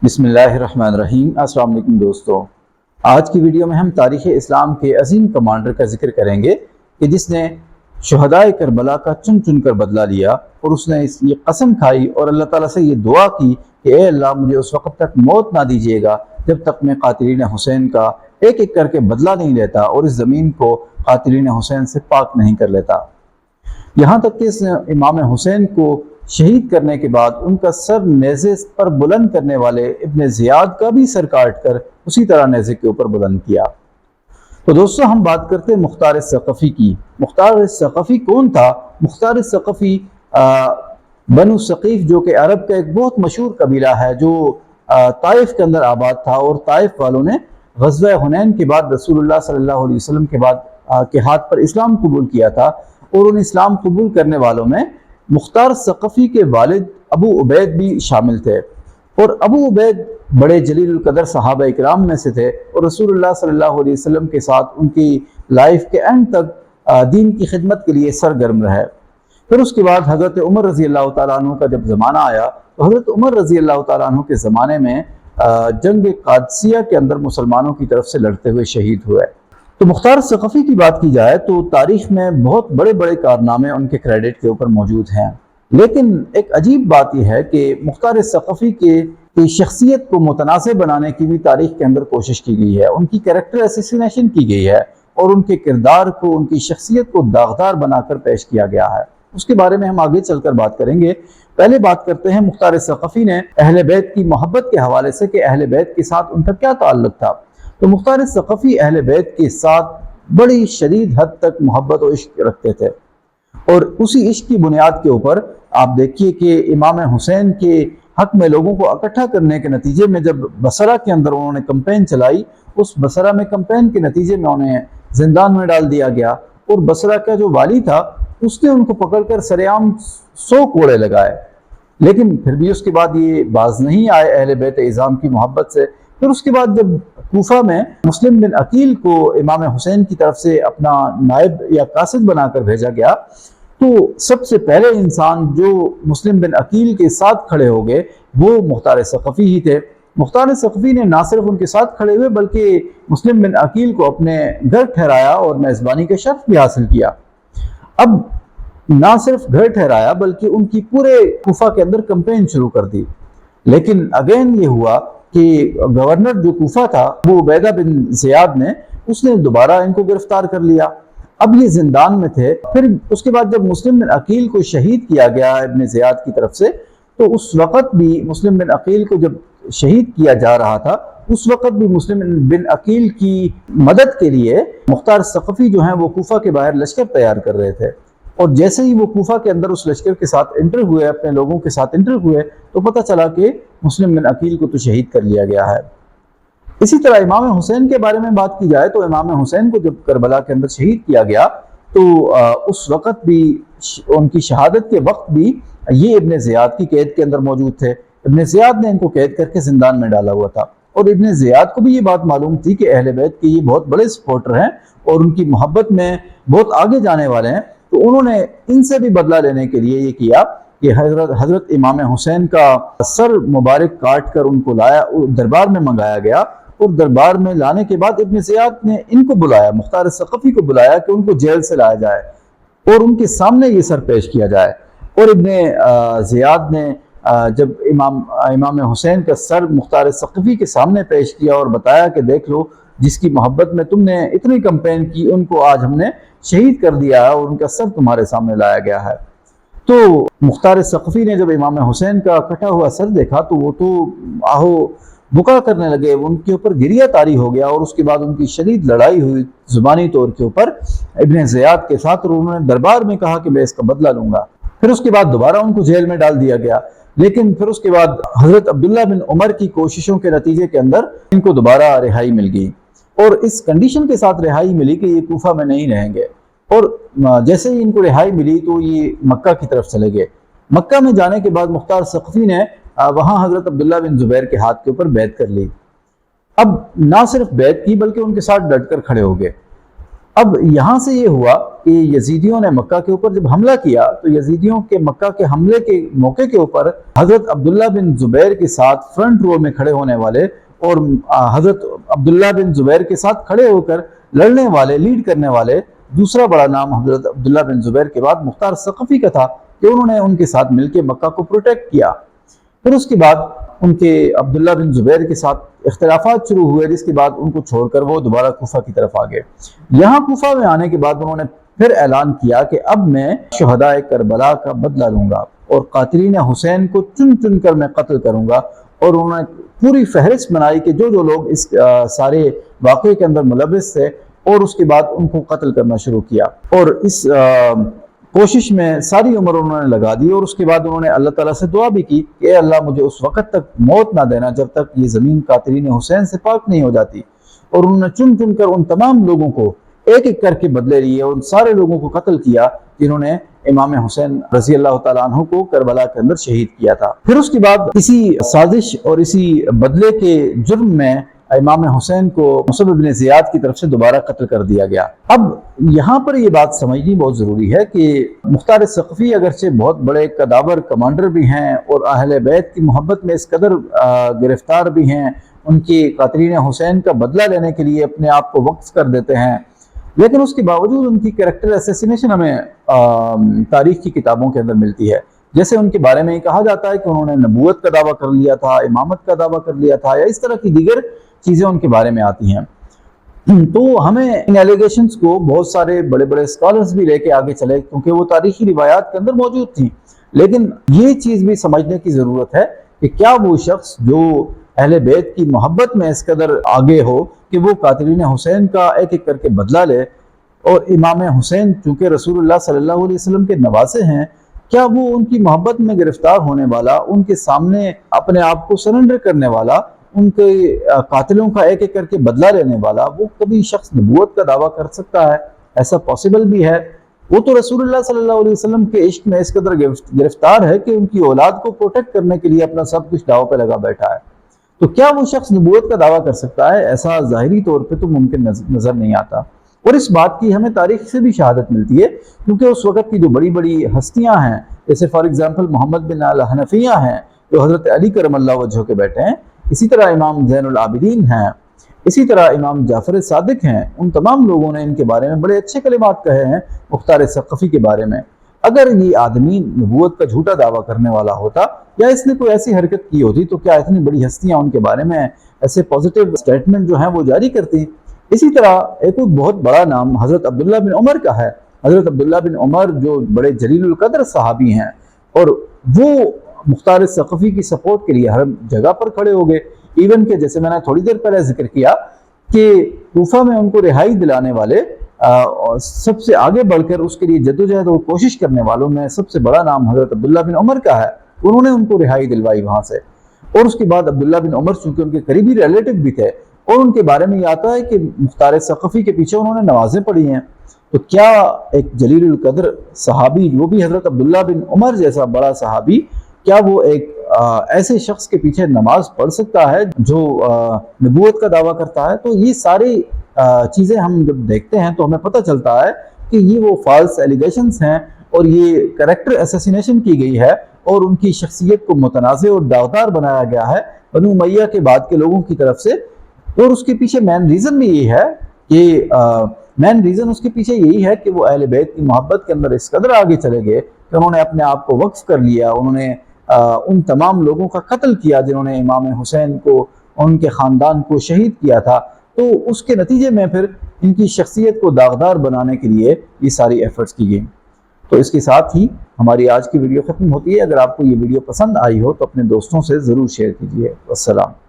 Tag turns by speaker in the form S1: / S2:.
S1: بسم اللہ الرحمن الرحیم۔ السلام علیکم دوستو، آج کی ویڈیو میں ہم تاریخ اسلام کے عظیم کمانڈر کا ذکر کریں گے کہ جس نے شہدائے کربلا کا چن چن کر بدلہ لیا اور اس نے یہ قسم کھائی اور اللہ تعالیٰ سے یہ دعا کی کہ اے اللہ مجھے اس وقت تک موت نہ دیجیے گا جب تک میں قاتلین حسین کا ایک ایک کر کے بدلہ نہیں لیتا اور اس زمین کو قاتلین حسین سے پاک نہیں کر لیتا۔ یہاں تک کہ اس امام حسین کو شہید کرنے کے بعد ان کا سر نیزے پر بلند کرنے والے ابن زیاد کا بھی سر کاٹ کر اسی طرح نیزے کے اوپر بلند کیا۔ تو دوستو ہم بات کرتے ہیں مختار ثقفی کی۔ مختار ثقفی کون تھا؟ مختار ثقفی بنو ثقیف جو کہ عرب کا ایک بہت مشہور قبیلہ ہے جو طائف کے اندر آباد تھا، اور طائف والوں نے غزوہ حنین کے بعد رسول اللہ صلی اللہ علیہ وسلم کے ہاتھ پر اسلام قبول کیا تھا، اور ان اسلام قبول کرنے والوں میں مختار ثقفی کے والد ابو عبید بھی شامل تھے، اور ابو عبید بڑے جلیل القدر صحابہ اکرام میں سے تھے اور رسول اللہ صلی اللہ علیہ وسلم کے ساتھ ان کی لائف کے اینڈ تک دین کی خدمت کے لیے سرگرم رہے۔ پھر اس کے بعد حضرت عمر رضی اللہ تعالیٰ عنہ کا جب زمانہ آیا تو حضرت عمر رضی اللہ تعالیٰ عنہ کے زمانے میں جنگ قادسیہ کے اندر مسلمانوں کی طرف سے لڑتے ہوئے شہید ہوئے۔ تو مختار ثقفی کی بات کی جائے تو تاریخ میں بہت بڑے بڑے کارنامے ان کے کریڈٹ کے اوپر موجود ہیں، لیکن ایک عجیب بات یہ ہے کہ مختار ثقفی کی شخصیت کو متنازع بنانے کی بھی تاریخ کے اندر کوشش کی گئی ہے، ان کی کریکٹر اسیسینیشن کی گئی ہے اور ان کے کردار کو، ان کی شخصیت کو داغدار بنا کر پیش کیا گیا ہے۔ اس کے بارے میں ہم آگے چل کر بات کریں گے۔ پہلے بات کرتے ہیں مختار ثقفی نے اہل بیت کی محبت کے حوالے سے کہ اہل بیت کے ساتھ ان کا کیا تعلق تھا۔ تو مختار ثقفی اہل بیت کے ساتھ بڑی شدید حد تک محبت و عشق رکھتے تھے، اور اسی عشق کی بنیاد کے اوپر آپ دیکھیے کہ امام حسین کے حق میں لوگوں کو اکٹھا کرنے کے نتیجے میں جب بصرہ کے اندر انہوں نے کمپین چلائی، اس بصرہ میں کمپین کے نتیجے میں انہیں زندان میں ڈال دیا گیا، اور بصرہ کا جو والی تھا اس نے ان کو پکڑ کر سر عام 100 کوڑے لگائے، لیکن پھر بھی اس کے بعد یہ باز نہیں آئے اہل بیت اعظام کی محبت سے۔ پھر اس کے بعد جب کوفہ میں مسلم بن عقیل کو امام حسین کی طرف سے اپنا نائب یا قاصد بنا کر بھیجا گیا، تو سب سے پہلے انسان جو مسلم بن عقیل کے ساتھ کھڑے ہو گئے وہ مختار ثقفی ہی تھے۔ مختار ثقفی نے نہ صرف ان کے ساتھ کھڑے ہوئے بلکہ مسلم بن عقیل کو اپنے گھر ٹھہرایا اور میزبانی کا شرف بھی حاصل کیا۔ اب نہ صرف گھر ٹھہرایا بلکہ ان کی پورے کوفہ کے اندر کمپین شروع کر دی، لیکن اگین یہ ہوا کہ گورنر جو کوفہ تھا ابو عبیدہ بن زیاد نے اس نے دوبارہ ان کو گرفتار کر لیا۔ اب یہ زندان میں تھے۔ پھر اس کے بعد جب مسلم بن عقیل کو شہید کیا گیا ابن زیاد کی طرف سے، تو اس وقت بھی مسلم بن عقیل کو جب شہید کیا جا رہا تھا اس وقت بھی مسلم بن عقیل کی مدد کے لیے مختار ثقفی جو ہیں وہ کوفہ کے باہر لشکر تیار کر رہے تھے، اور جیسے ہی وہ کوفہ کے اندر اس لشکر کے ساتھ انٹر ہوئے، اپنے لوگوں کے ساتھ انٹر ہوئے، تو پتہ چلا کہ مسلم بن عقیل کو تو شہید کر لیا گیا ہے۔ اسی طرح امام حسین کے بارے میں بات کی جائے تو امام حسین کو جب کربلا کے اندر شہید کیا گیا تو اس وقت بھی ان کی شہادت کے وقت بھی یہ ابن زیاد کی قید کے اندر موجود تھے۔ ابن زیاد نے ان کو قید کر کے زندان میں ڈالا ہوا تھا، اور ابن زیاد کو بھی یہ بات معلوم تھی کہ اہل بیت کے یہ بہت بڑے سپورٹر ہیں اور ان کی محبت میں بہت آگے جانے والے ہیں، تو انہوں نے ان سے بھی بدلہ لینے کے لیے یہ کیا کہ حضرت امام حسین کا سر مبارک کاٹ کر ان کو لایا، دربار میں منگایا گیا، اور دربار میں لانے کے بعد ابن زیاد نے ان کو بلایا، مختار ثقفی کو بلایا کہ ان کو جیل سے لایا جائے اور ان کے سامنے یہ سر پیش کیا جائے۔ اور ابن زیاد نے جب امام حسین کا سر مختار ثقفی کے سامنے پیش کیا اور بتایا کہ دیکھ لو جس کی محبت میں تم نے اتنی کمپین کی ان کو آج ہم نے شہید کر دیا ہے اور ان کا سر تمہارے سامنے لایا گیا ہے۔ تو مختار ثقفی نے جب امام حسین کا کٹا ہوا سر دیکھا تو وہ تو آہو بکا کرنے لگے، ان کے اوپر گریہ طاری ہو گیا، اور اس کے بعد ان کی شدید لڑائی ہوئی زبانی طور کے اوپر ابن زیاد کے ساتھ، اور انہوں نے دربار میں کہا کہ میں اس کا بدلہ لوں گا۔ پھر اس کے بعد دوبارہ ان کو جیل میں ڈال دیا گیا، لیکن پھر اس کے بعد حضرت عبداللہ بن عمر کی کوششوں کے نتیجے کے اندر ان کو دوبارہ رہائی مل گئی، اور اس کنڈیشن کے ساتھ رہائی ملی کہ یہ کوفہ میں نہیں رہیں گے، اور جیسے ہی ان کو رہائی ملی تو یہ مکہ کی طرف چلے گئے۔ مکہ میں جانے کے بعد مختار ثقفی نے وہاں حضرت عبداللہ بن زبیر کے ہاتھ کے اوپر بیعت کر لی۔ اب نہ صرف بیعت کی بلکہ ان کے ساتھ ڈٹ کر کھڑے ہو گئے۔ اب یہاں سے یہ ہوا کہ یزیدیوں نے مکہ کے اوپر جب حملہ کیا تو یزیدیوں کے مکہ کے حملے کے موقع کے اوپر حضرت عبداللہ بن زبیر کے ساتھ فرنٹ رو میں کھڑے ہونے والے اور حضرت عبداللہ بن زبیر کے ساتھ کھڑے ہو کر لڑنے والے، لیڈ کرنے والے دوسرا بڑا نام حضرت عبداللہ بن زبیر کے بعد مختار ثقفی کا تھا کہ انہوں نے ان کے ساتھ مل کے مکہ کو پروٹیکٹ کیا۔ پھر اس کے بعد ان کے عبداللہ بن زبیر کے ساتھ اختلافات شروع ہوئے، جس کے بعد ان کو چھوڑ کر وہ دوبارہ کوفہ کی طرف آگئے۔ یہاں کوفہ میں آنے کے بعد انہوں نے پھر اعلان کیا کہ اب میں شہدائے کربلا کا بدلہ لوں گا اور قاتلین حسین کو چن چن کر میں قتل کروں گا، اور انہوں نے پوری فہرست بنائی کہ جو جو لوگ اس سارے واقعے کے اندر ملوث تھے، اور اس کے بعد ان کو قتل کرنا شروع کیا، اور اس کوشش میں ساری عمر انہوں نے لگا دی۔ اور اس کے بعد انہوں نے اللہ تعالیٰ سے دعا بھی کی کہ اے اللہ مجھے اس وقت تک موت نہ دینا جب تک یہ زمین قاتلین حسین سے پاک نہیں ہو جاتی۔ اور انہوں نے چن چن کر ان تمام لوگوں کو ایک ایک کر کے بدلے لیے، ان سارے لوگوں کو قتل کیا جنہوں نے امام حسین رضی اللہ تعالیٰ عنہ کو کربلا کے اندر شہید کیا تھا۔ پھر اس کے بعد اسی سازش اور اسی بدلے کے جرم میں امام حسین کو مصعب بن زیاد کی طرف سے دوبارہ قتل کر دیا گیا۔ اب یہاں پر یہ بات سمجھنی بہت ضروری ہے کہ مختار ثقفی اگرچہ بہت بڑے قداور کمانڈر بھی ہیں اور اہل بیت کی محبت میں اس قدر گرفتار بھی ہیں، ان کی قاتلین حسین کا بدلہ لینے کے لیے اپنے آپ کو وقف کر دیتے ہیں، لیکن اس کے باوجود ان کی کریکٹر اسیسینیشن ہمیں تاریخ کی کتابوں کے اندر ملتی ہے۔ جیسے ان کے بارے میں یہ کہا جاتا ہے کہ انہوں نے نبوت کا دعویٰ کر لیا تھا، امامت کا دعویٰ کر لیا تھا، یا اس طرح کی دیگر چیزیں ان کے بارے میں آتی ہیں۔ تو ہمیں ان ایلیگیشنز کو بہت سارے بڑے بڑے اسکالرز بھی لے کے آگے چلے، کیونکہ وہ تاریخی روایات کے اندر موجود تھیں، لیکن یہ چیز بھی سمجھنے کی ضرورت ہے کہ کیا وہ شخص جو اہل بیت کی محبت میں اس قدر آگے ہو کہ وہ قاتلین حسین کا ایک ایک کر کے بدلہ لے، اور امام حسین چونکہ رسول اللہ صلی اللہ علیہ وسلم کے نواسے ہیں، کیا وہ ان کی محبت میں گرفتار ہونے والا، ان کے سامنے اپنے آپ کو سرنڈر کرنے والا، ان کے قاتلوں کا ایک ایک کر کے بدلہ لینے والا، وہ کبھی شخص نبوت کا دعویٰ کر سکتا ہے؟ ایسا پاسبل بھی ہے؟ وہ تو رسول اللہ صلی اللہ علیہ وسلم کے عشق میں اس قدر گرفتار ہے کہ ان کی اولاد کو پروٹیکٹ کرنے کے لیے اپنا سب کچھ داؤ پہ لگا بیٹھا ہے۔ تو کیا وہ شخص نبوت کا دعویٰ کر سکتا ہے؟ ایسا ظاہری طور پہ تو ممکن نظر نہیں آتا، اور اس بات کی ہمیں تاریخ سے بھی شہادت ملتی ہے، کیونکہ اس وقت کی جو بڑی بڑی ہستیاں ہیں، جیسے فار ایگزامپل محمد بن الحنفیہ ہیں جو حضرت علی کرم اللہ وجہہ کے بیٹے ہیں، اسی طرح امام زین العابدین ہیں، اسی طرح امام جعفر صادق ہیں، ان تمام لوگوں نے ان کے بارے میں بڑے اچھے کلمات کہے ہیں مختار ثقفی کے بارے میں۔ اگر یہ آدمی نبوت کا جھوٹا دعویٰ کرنے والا ہوتا یا اس نے کوئی ایسی حرکت کی ہوتی تو کیا اتنی بڑی ہستیاں ان کے بارے میں ایسے پازیٹیو سٹیٹمنٹ جو ہیں وہ جاری کرتی؟ اسی طرح ایک بہت بڑا نام حضرت عبداللہ بن عمر کا ہے۔ حضرت عبداللہ بن عمر جو بڑے جلیل القدر صحابی ہیں، اور وہ مختار ثقفی کی سپورٹ کے لیے ہر جگہ پر کھڑے ہو گئے، ایون کہ جیسے میں نے تھوڑی دیر پہلے ذکر کیا کہ کوفہ میں ان کو رہائی دلانے والے سب سے آگے بڑھ کر اس کے لیے جدوجہد اور کوشش کرنے والوں میں سب سے بڑا نام حضرت عبداللہ بن عمر کا ہے۔ انہوں نے ان کو رہائی دلوائی وہاں سے، اور اس کے بعد عبداللہ بن عمر چونکہ ان کے قریبی ریلیٹو بھی تھے، اور ان کے بارے میں یہ آتا ہے کہ مختار ثقفی کے پیچھے انہوں نے نمازیں پڑھی ہیں، تو کیا ایک جلیل القدر صحابی، وہ بھی حضرت عبداللہ بن عمر جیسا بڑا صحابی، کیا وہ ایک ایسے شخص کے پیچھے نماز پڑھ سکتا ہے جو نبوت کا دعویٰ کرتا ہے؟ تو یہ ساری چیزیں ہم جب دیکھتے ہیں تو ہمیں پتہ چلتا ہے کہ یہ وہ فالس ایلیگیشنز ہیں، اور یہ کریکٹر اسیسینیشن کی گئی ہے، اور ان کی شخصیت کو متنازع اور داغدار بنایا گیا ہے بنو امیہ کے بعد کے لوگوں کی طرف سے۔ اور اس کے پیچھے مین ریزن بھی یہی ہے کہ اس کے پیچھے یہی ہے کہ وہ اہل بیت کی محبت کے اندر اس قدر آگے چلے گئے کہ انہوں نے اپنے آپ کو وقف کر لیا، انہوں نے ان تمام لوگوں کا قتل کیا جنہوں نے امام حسین کو، ان کے خاندان کو شہید کیا تھا۔ تو اس کے نتیجے میں پھر ان کی شخصیت کو داغدار بنانے کے لیے یہ ساری ایفرٹس کی گئی۔ تو اس کے ساتھ ہی ہماری آج کی ویڈیو ختم ہوتی ہے۔ اگر آپ کو یہ ویڈیو پسند آئی ہو تو اپنے دوستوں سے ضرور شیئر کیجیے۔ والسلام۔